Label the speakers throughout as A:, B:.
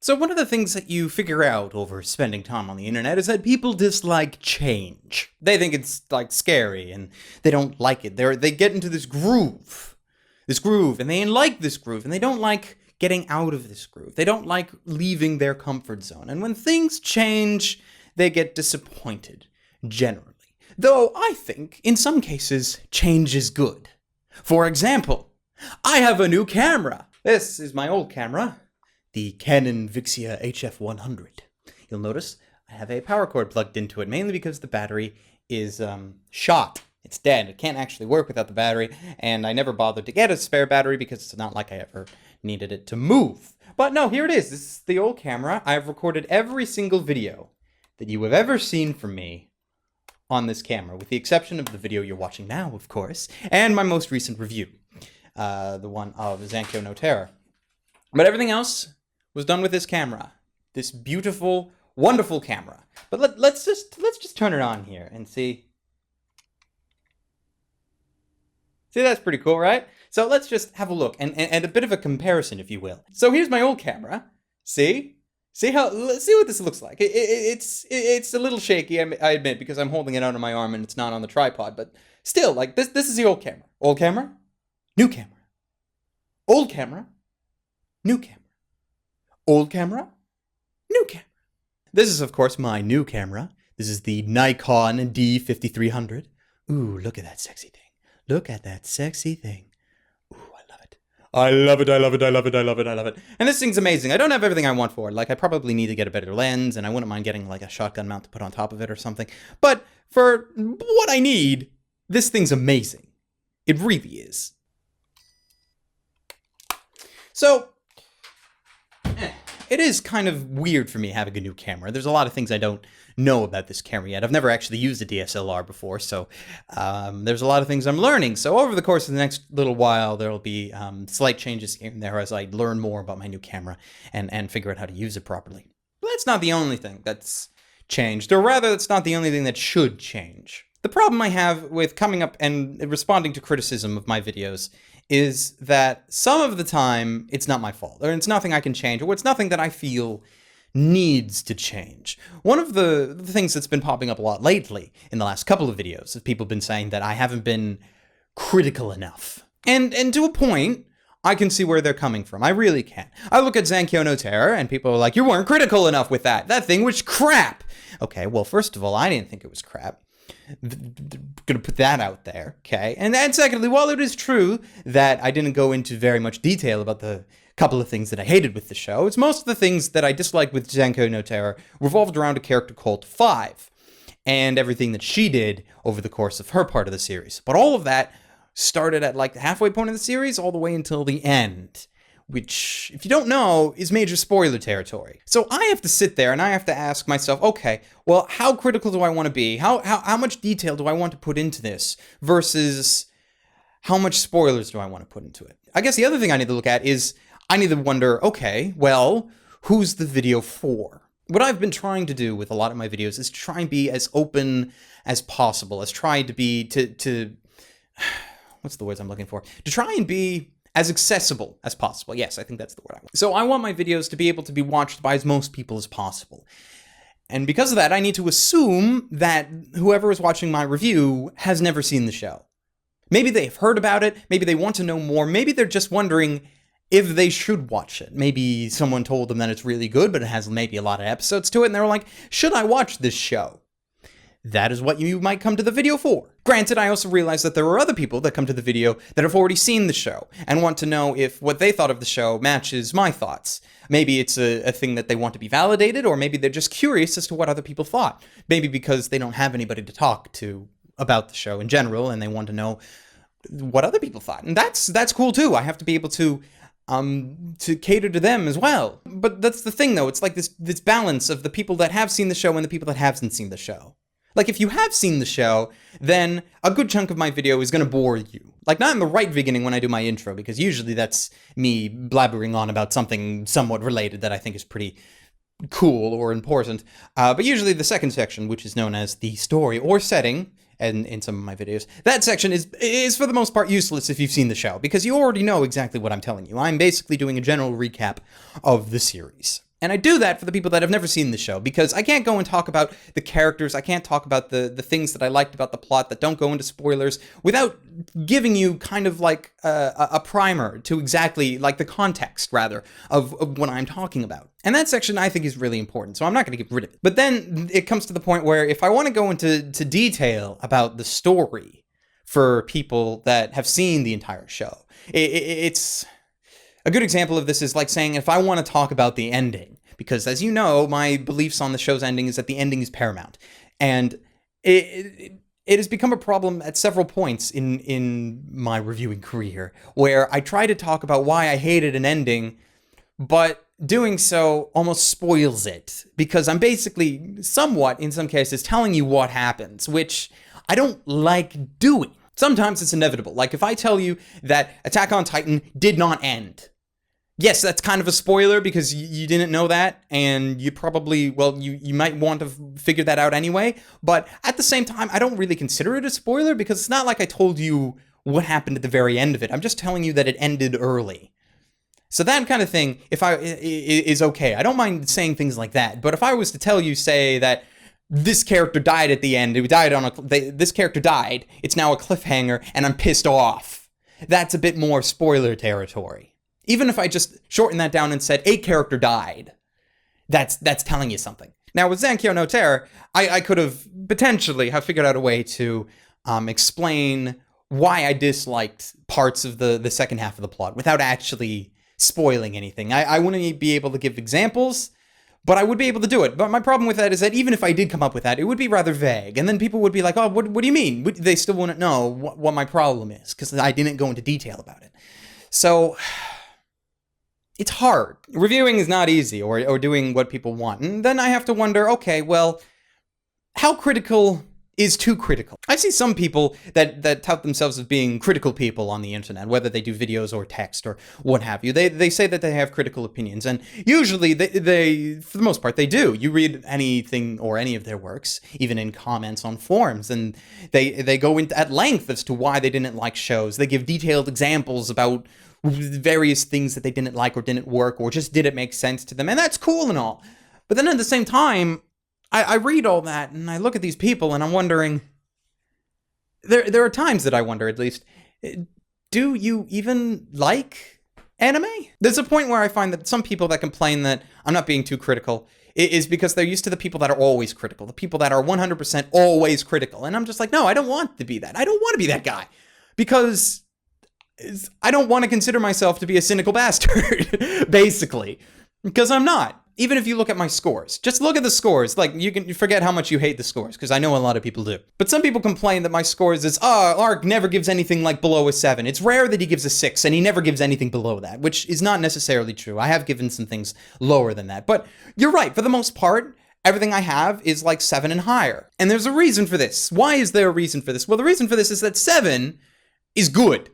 A: So one of the things that you figure out over spending time on the internet is that people dislike change. They think it's like scary and they don't like it. They get into this groove, and they like this groove and they don't like getting out of this groove. They don't like leaving their comfort zone. And when things change, they get disappointed, generally. Though I think in some cases, change is good. For example, I have a new camera. This is my old camera, the Canon Vixia HF100. You'll notice I have a power cord plugged into it, mainly because the battery is shot. It's dead. It can't actually work without the battery, and I never bothered to get a spare battery because it's not like I ever needed it to move. But no, here it is. This is the old camera. I've recorded every single video that you have ever seen from me on this camera, with the exception of the video you're watching now, of course, and my most recent review, the one of Zankyo no Terror. But everything else was done with this camera, this beautiful, wonderful camera. But let's just turn it on here and see. See, that's pretty cool, right? So let's just have a look and a bit of a comparison, if you will. So here's my old camera. See? See what this looks like. It's a little shaky, I admit, because I'm holding it under my arm and it's not on the tripod. But still, like this is the old camera. Old camera, new camera. Old camera, new camera. Old camera, new camera. This is, of course, my new camera. This is the Nikon D5300. Ooh, look at that sexy thing. Look at that sexy thing. Ooh, I love it. I love it, I love it, I love it, I love it, I love it. And this thing's amazing. I don't have everything I want for it. Like, I probably need to get a better lens, and I wouldn't mind getting, like, a shotgun mount to put on top of it or something. But for what I need, this thing's amazing. It really is. So it is kind of weird for me having a new camera. There's a lot of things I don't know about this camera yet. I've never actually used a DSLR before, so there's a lot of things I'm learning. So over the course of the next little while, there will be slight changes here and there as I learn more about my new camera and figure out how to use it properly. But that's not the only thing that's changed, or rather, that's not the only thing that should change. The problem I have with coming up and responding to criticism of my videos is that some of the time it's not my fault, or it's nothing I can change, or it's nothing that I feel needs to change. One of the things that's been popping up a lot lately in the last couple of videos is people have been saying that I haven't been critical enough. And to a point, I can see where they're coming from. I really can. I look at Zankyo no Terror and people are like, you weren't critical enough with that. That thing was crap. Okay, well, first of all, I didn't think it was crap. Gonna put that out there, okay? And then secondly, while it is true that I didn't go into very much detail about the couple of things that I hated with the show, it's most of the things that I disliked with Zankyo no Terror revolved around a character called Five and everything that she did over the course of her part of the series. But all of that started at like the halfway point of the series all the way until the end, which, if you don't know, is major spoiler territory. So I have to sit there and I have to ask myself, okay, well, how critical do I want to be? How much detail do I want to put into this versus how much spoilers do I want to put into it? I guess the other thing I need to look at is I need to wonder, okay, well, who's the video for? What I've been trying to do with a lot of my videos is try and be as open as possible, as try to be, what's the words I'm looking for? To try and be as accessible as possible. Yes, I think that's the word I want. So I want my videos to be able to be watched by as most people as possible. And because of that, I need to assume that whoever is watching my review has never seen the show. Maybe they've heard about it, maybe they want to know more, maybe they're just wondering if they should watch it. Maybe someone told them that it's really good, but it has maybe a lot of episodes to it, and they're like, should I watch this show? That is what you might come to the video for. Granted, I also realize that there are other people that come to the video that have already seen the show and want to know if what they thought of the show matches my thoughts. Maybe it's a thing that they want to be validated, or maybe they're just curious as to what other people thought. Maybe because they don't have anybody to talk to about the show in general, and they want to know what other people thought. And that's cool too. I have to be able to cater to them as well. But that's the thing though, it's like this balance of the people that have seen the show and the people that haven't seen the show. Like, if you have seen the show, then a good chunk of my video is going to bore you. Like, not in the right beginning when I do my intro, because usually that's me blabbering on about something somewhat related that I think is pretty cool or important. But usually the second section, which is known as the story or setting, and in some of my videos, that section is for the most part useless if you've seen the show, because you already know exactly what I'm telling you. I'm basically doing a general recap of the series. And I do that for the people that have never seen the show, because I can't go and talk about the characters, I can't talk about the things that I liked about the plot that don't go into spoilers, without giving you kind of like a primer to exactly, like the context, rather, of what I'm talking about. And that section I think is really important, so I'm not going to get rid of it. But then it comes to the point where if I want to go into detail about the story for people that have seen the entire show, it's... A good example of this is like saying if I want to talk about the ending, because as you know, my beliefs on the show's ending is that the ending is paramount. And it has become a problem at several points in my reviewing career, where I try to talk about why I hated an ending, but doing so almost spoils it, because I'm basically somewhat, in some cases, telling you what happens, which I don't like doing. Sometimes it's inevitable. Like if I tell you that Attack on Titan did not end, yes, that's kind of a spoiler because you didn't know that, and you probably, well, you might want to figure that out anyway, but at the same time, I don't really consider it a spoiler because it's not like I told you what happened at the very end of it. I'm just telling you that it ended early. So that kind of thing, is okay. I don't mind saying things like that, but if I was to tell you, say, that this character died at the end, this character died, it's now a cliffhanger, and I'm pissed off, that's a bit more spoiler territory. Even if I just shortened that down and said a character died, that's telling you something. Now with Zankyo no Terror, I could have potentially have figured out a way to explain why I disliked parts of the second half of the plot without actually spoiling anything. I wouldn't be able to give examples, but I would be able to do it. But my problem with that is that even if I did come up with that, it would be rather vague. And then people would be like, oh, what do you mean? They still wouldn't know what my problem is, because I didn't go into detail about it. So it's hard. Reviewing is not easy, or doing what people want. And then I have to wonder, okay, well, how critical is too critical? I see some people that tout themselves as being critical people on the internet, whether they do videos or text or what have you. They say that they have critical opinions, and usually they for the most part, they do. You read anything or any of their works, even in comments on forums, and they go into at length as to why they didn't like shows. They give detailed examples about various things that they didn't like or didn't work or just didn't make sense to them, and that's cool and all. But then at the same time, I read all that and I look at these people and I'm wondering, there are times that I wonder, at least, do you even like anime? There's a point where I find that some people that complain that I'm not being too critical is because they're used to the people that are always critical, the people that are 100% always critical. And I'm just like, no, I don't want to be that. I don't want to be that guy, because I don't want to consider myself to be a cynical bastard, basically, because I'm not. Even if you look at my scores, just look at the scores. Like, you can forget how much you hate the scores, because I know a lot of people do. But some people complain that my scores is, Ark never gives anything like below a 7. It's rare that he gives a 6, and he never gives anything below that, which is not necessarily true. I have given some things lower than that. But you're right, for the most part, everything I have is like 7 and higher. And there's a reason for this. Why is there a reason for this? Well, the reason for this is that 7 is good.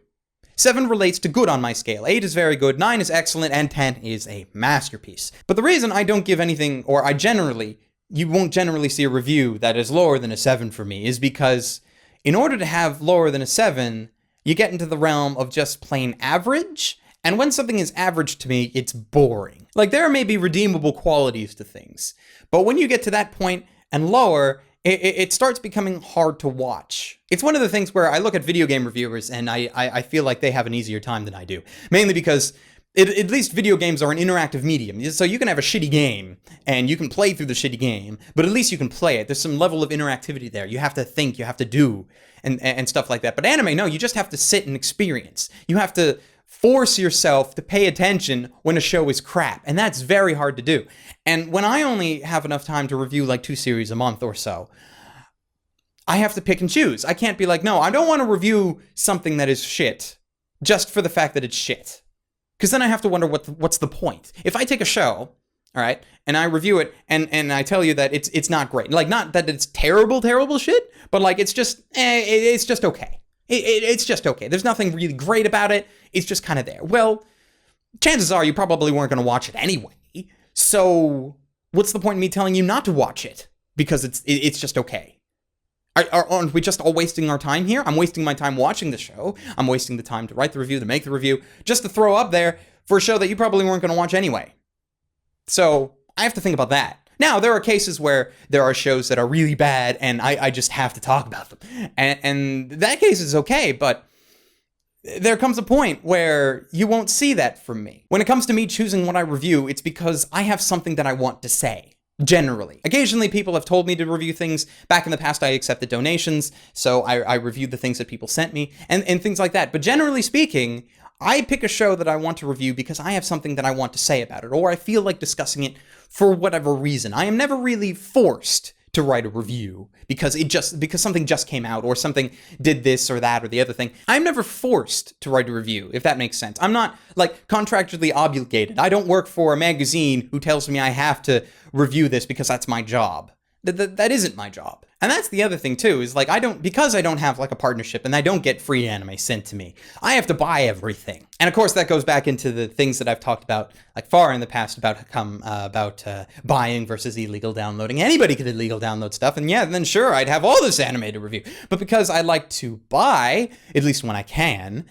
A: 7 relates to good on my scale, 8 is very good, 9 is excellent, and 10 is a masterpiece. But the reason I don't give anything, or you won't generally see a review that is lower than a 7 for me, is because in order to have lower than a 7, you get into the realm of just plain average, and when something is average to me, it's boring. Like, there may be redeemable qualities to things, but when you get to that point and lower, it starts becoming hard to watch. It's one of the things where I look at video game reviewers and I feel like they have an easier time than I do. Mainly because at least video games are an interactive medium. So you can have a shitty game and you can play through the shitty game, but at least you can play it. There's some level of interactivity there. You have to think, you have to do, and stuff like that. But anime, no, you just have to sit and experience. You have to force yourself to pay attention when a show is crap, and that's very hard to do. And when I only have enough time to review like 2 series a month or so, I have to pick and choose. I can't be like, no, I don't want to review something that is shit just for the fact that it's shit, because then I have to wonder what's the point. If I take a show, all right, and I review it, and I tell you that it's not great, like, not that it's terrible shit, but like it's just okay. It's just okay. There's nothing really great about it. It's just kind of there. Well, chances are you probably weren't going to watch it anyway. So what's the point in me telling you not to watch it? Because it's just okay. Aren't we just all wasting our time here? I'm wasting my time watching the show. I'm wasting the time to write the review, to make the review, just to throw up there for a show that you probably weren't going to watch anyway. So I have to think about that. Now, there are cases where there are shows that are really bad and I just have to talk about them. And that case is okay, but there comes a point where you won't see that from me. When it comes to me choosing what I review, it's because I have something that I want to say. Generally. Occasionally people have told me to review things. Back in the past, I accepted donations, so I reviewed the things that people sent me and things like that. But generally speaking, I pick a show that I want to review because I have something that I want to say about it, or I feel like discussing it for whatever reason. I am never really forced to write a review because something just came out or something did this or that or the other thing. I'm never forced to write a review, if that makes sense. I'm not like contractually obligated. I don't work for a magazine who tells me I have to review this because that's my job. That isn't my job. And that's the other thing too, is like because I don't have like a partnership and I don't get free anime sent to me, I have to buy everything. And of course that goes back into the things that I've talked about like far in the past about buying versus illegal downloading. Anybody could illegal download stuff, and yeah, then sure, I'd have all this anime to review. But because I like to buy, at least when I can,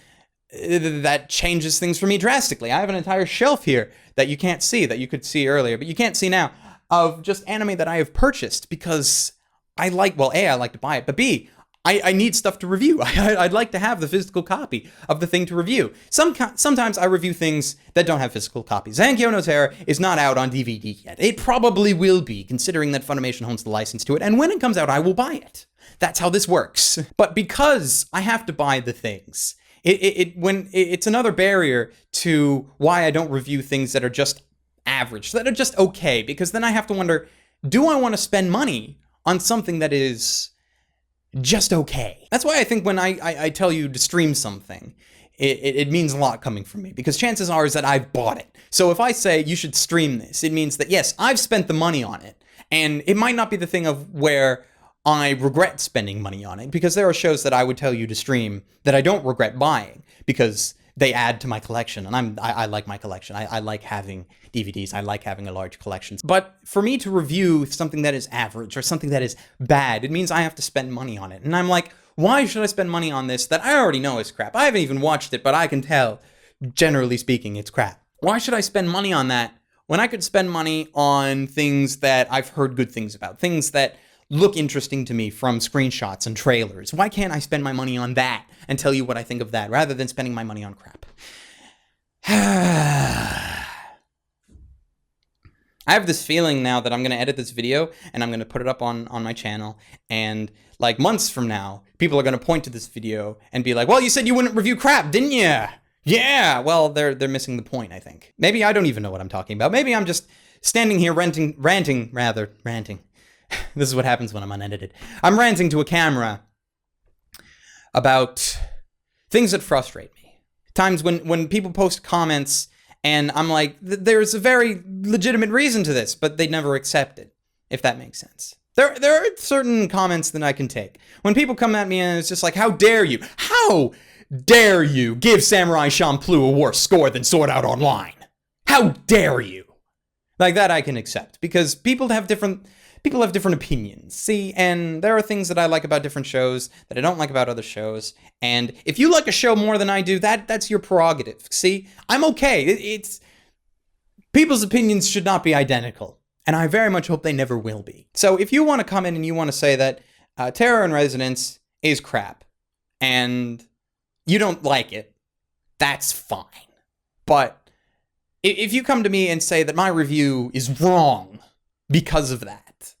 A: that changes things for me drastically. I have an entire shelf here that you can't see, that you could see earlier, but you can't see now, of just anime that I have purchased because I like, well, A, I like to buy it, but B, I need stuff to review. I'd like to have the physical copy of the thing to review. Sometimes I review things that don't have physical copies. Zankyo no Terror is not out on DVD yet. It probably will be, considering that Funimation owns the license to it, and when it comes out, I will buy it. That's how this works. But because I have to buy the things, it's another barrier to why I don't review things that are just average, that are just okay, because then I have to wonder, do I want to spend money on something that is just okay? That's why I think when I tell you to stream something, it means a lot coming from me, because chances are is that I've bought it. So if I say you should stream this, it means that yes, I've spent the money on it, and it might not be the thing of where I regret spending money on it, because there are shows that I would tell you to stream that I don't regret buying because they add to my collection, and I like my collection. I like having DVDs. I like having a large collection. But for me to review something that is average or something that is bad, it means I have to spend money on it. And I'm like, why should I spend money on this that I already know is crap? I haven't even watched it, but I can tell, generally speaking, it's crap. Why should I spend money on that when I could spend money on things that I've heard good things about, things that look interesting to me from screenshots and trailers? Why can't I spend my money on that and tell you what I think of that rather than spending my money on crap? I have this feeling now that I'm going to edit this video and I'm going to put it up on my channel, and like months from now, people are going to point to this video and be like, well, you said you wouldn't review crap, didn't you? Yeah, well, they're missing the point, I think. Maybe I don't even know what I'm talking about. Maybe I'm just standing here ranting. This is what happens when I'm unedited. I'm ranting to a camera about things that frustrate me. Times when people post comments and I'm like, there's a very legitimate reason to this, but they never accept it, if that makes sense. There are certain comments that I can take. When people come at me and it's just like, how dare you? How dare you give Samurai Champloo a worse score than Sword Art Online? How dare you? Like that I can accept, because people have different opinions, see, and there are things that I like about different shows that I don't like about other shows, and if you like a show more than I do, that's your prerogative, see? I'm okay. It's people's opinions should not be identical, and I very much hope they never will be. So if you want to come in and you want to say that Terror in Resonance is crap, and you don't like it, that's fine. But if you come to me and say that my review is wrong because of that,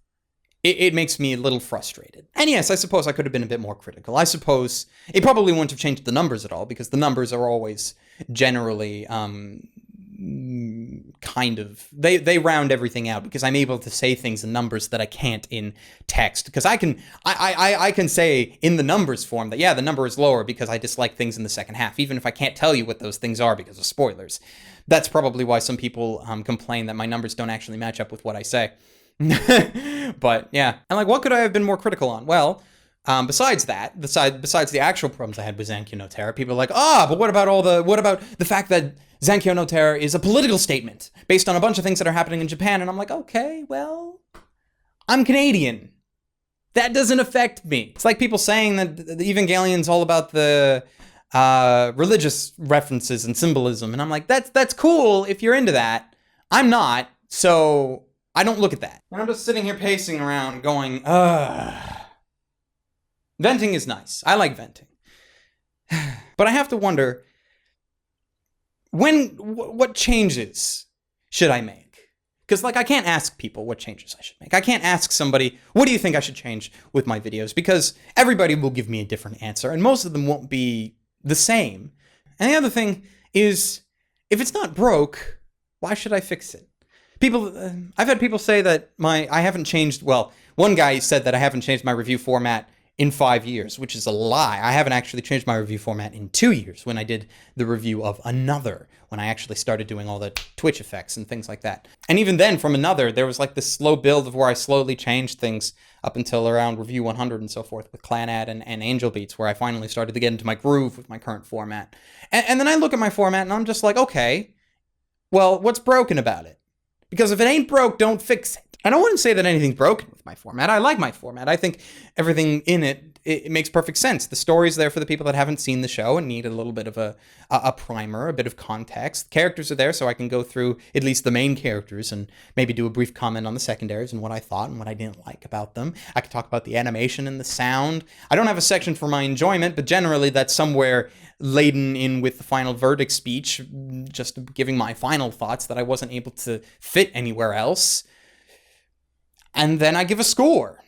A: it makes me a little frustrated. And yes, I suppose I could have been a bit more critical. I suppose it probably wouldn't have changed the numbers at all, because the numbers are always generally kind of, they round everything out, because I'm able to say things in numbers that I can't in text. Because I can say in the numbers form that, yeah, the number is lower because I dislike things in the second half, even if I can't tell you what those things are because of spoilers. That's probably why some people complain that my numbers don't actually match up with what I say. But yeah, and like, what could I have been more critical on? Well, besides that, besides the actual problems I had with Zankyo no Terror, people are like, but what about the fact that Zankyo no Terror is a political statement based on a bunch of things that are happening in Japan? And I'm like, okay, well, I'm Canadian. That doesn't affect me. It's like people saying that the Evangelion's all about the religious references and symbolism, and I'm like, that's cool if you're into that. I'm not, so I don't look at that. And I'm just sitting here pacing around going, venting is nice. I like venting. But I have to wonder, what changes should I make? Because, like, I can't ask people what changes I should make. I can't ask somebody, what do you think I should change with my videos? Because everybody will give me a different answer, and most of them won't be the same. And the other thing is, if it's not broke, why should I fix it? I've had people say that I haven't changed, well, one guy said that I haven't changed my review format in 5 years, which is a lie. I haven't actually changed my review format in 2 years when I did the review of Another, when I actually started doing all the Twitch effects and things like that. And even then, from Another, there was like this slow build of where I slowly changed things up until around review 100 and so forth with Clanad and Angel Beats, where I finally started to get into my groove with my current format. And then I look at my format and I'm just like, okay, well, what's broken about it? Because if it ain't broke, don't fix it. And I wouldn't say that anything's broken with my format. I like my format. I think everything in it makes perfect sense. The story's there for the people that haven't seen the show and need a little bit of a primer, a bit of context. The characters are there so I can go through at least the main characters and maybe do a brief comment on the secondaries and what I thought and what I didn't like about them. I could talk about the animation and the sound. I don't have a section for my enjoyment, but generally that's somewhere laden in with the final verdict speech, just giving my final thoughts that I wasn't able to fit anywhere else. And then I give a score.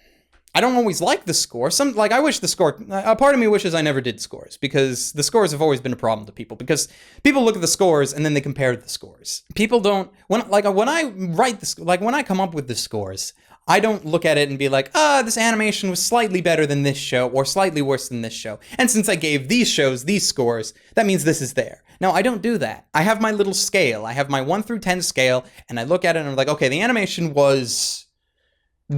A: I don't always like the score. I wish the score, a part of me wishes I never did scores, because the scores have always been a problem to people, because people look at the scores and then they compare the scores. People don't, when I write this, like when I come up with the scores, I don't look at it and be like, this animation was slightly better than this show or slightly worse than this show. And since I gave these shows these scores, that means this is there. No, I don't do that. I have my little scale. I have my 1 through 10 scale, and I look at it and I'm like, okay, the animation was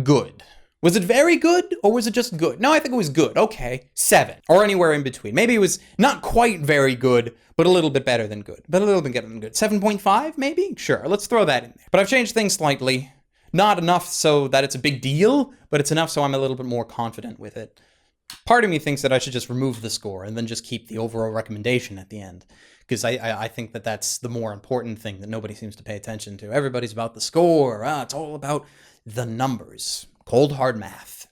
A: good. Was it very good, or was it just good? No, I think it was good. Okay, 7, or anywhere in between. Maybe it was not quite very good, but a little bit better than good. But a little bit better than good. 7.5, maybe? Sure, let's throw that in there. But I've changed things slightly. Not enough so that it's a big deal, but it's enough so I'm a little bit more confident with it. Part of me thinks that I should just remove the score and then just keep the overall recommendation at the end, because I think that that's the more important thing that nobody seems to pay attention to. Everybody's about the score. It's all about the numbers. Cold, hard math.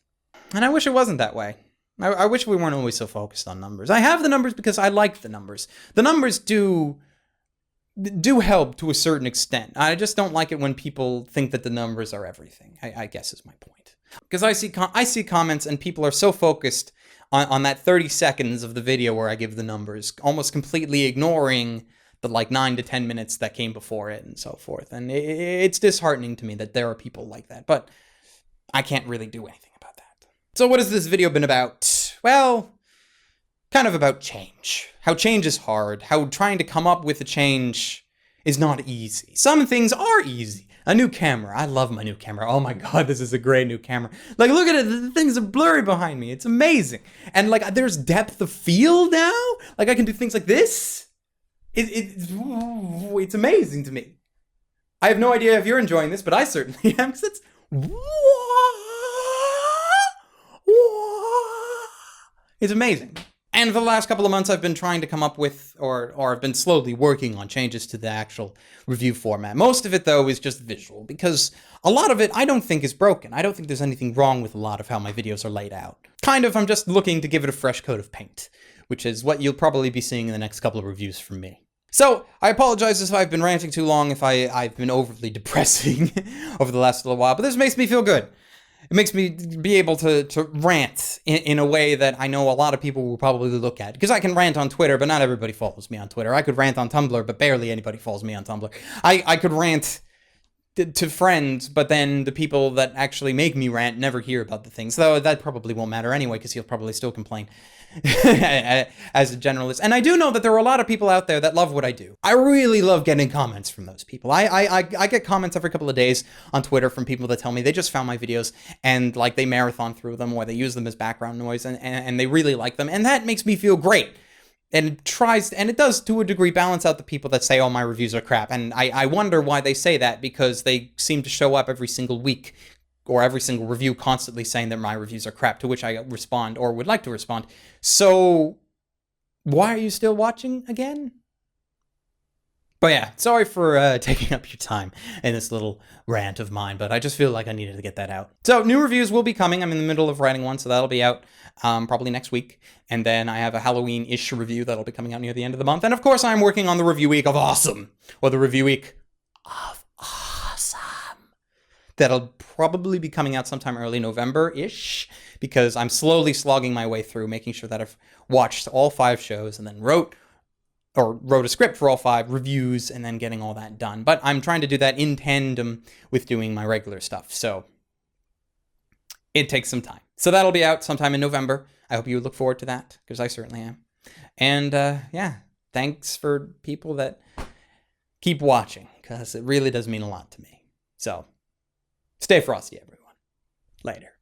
A: And I wish it wasn't that way. I wish we weren't always so focused on numbers. I have the numbers because I like the numbers. The numbers do help to a certain extent. I just don't like it when people think that the numbers are everything, I guess is my point. Because I see comments and people are so focused on that 30 seconds of the video where I give the numbers, almost completely ignoring the like 9 to 10 minutes that came before it and so forth. And it's disheartening to me that there are people like that, but I can't really do anything about that. So what has this video been about? Well, kind of about change. How change is hard. How trying to come up with a change is not easy. Some things are easy. A new camera. I love my new camera. Oh my god, this is a great new camera. Like, look at it. The things are blurry behind me. It's amazing. And like, there's depth of field now. Like, I can do things like this. It's amazing to me. I have no idea if you're enjoying this, but I certainly am, because it's it's amazing. And for the last couple of months, I've been trying to come up with, or I've been slowly working on changes to the actual review format. Most of it, though, is just visual, because a lot of it I don't think is broken. I don't think there's anything wrong with a lot of how my videos are laid out. Kind of, I'm just looking to give it a fresh coat of paint, which is what you'll probably be seeing in the next couple of reviews from me. So, I apologize if I've been ranting too long, if I've been overly depressing over the last little while, but this makes me feel good. It makes me be able to rant in a way that I know a lot of people will probably look at. Because I can rant on Twitter, but not everybody follows me on Twitter. I could rant on Tumblr, but barely anybody follows me on Tumblr. I could rant to friends, but then the people that actually make me rant never hear about the things. Though that probably won't matter anyway, because he'll probably still complain as a generalist. And I do know that there are a lot of people out there that love what I do. I really love getting comments from those people. I get comments every couple of days on Twitter from people that tell me they just found my videos and like they marathon through them or they use them as background noise and they really like them. And that makes me feel great. And it does to a degree balance out the people that say, oh, my reviews are crap. And I wonder why they say that, because they seem to show up every single week or every single review constantly saying that my reviews are crap, to which I respond or would like to respond. So why are you still watching again? But yeah, sorry for taking up your time in this little rant of mine, but I just feel like I needed to get that out. So new reviews will be coming. I'm in the middle of writing one, so that'll be out probably next week. And then I have a Halloween-ish review that'll be coming out near the end of the month. And of course, I'm working on the review week of Awesome, or the review week of Awesome. That'll probably be coming out sometime early November-ish, because I'm slowly slogging my way through, making sure that I've watched all 5 shows and then wrote a script for all 5 reviews and then getting all that done. But I'm trying to do that in tandem with doing my regular stuff. So it takes some time. So that'll be out sometime in November. I hope you look forward to that, because I certainly am. And yeah, thanks for people that keep watching, because it really does mean a lot to me. So stay frosty, everyone. Later.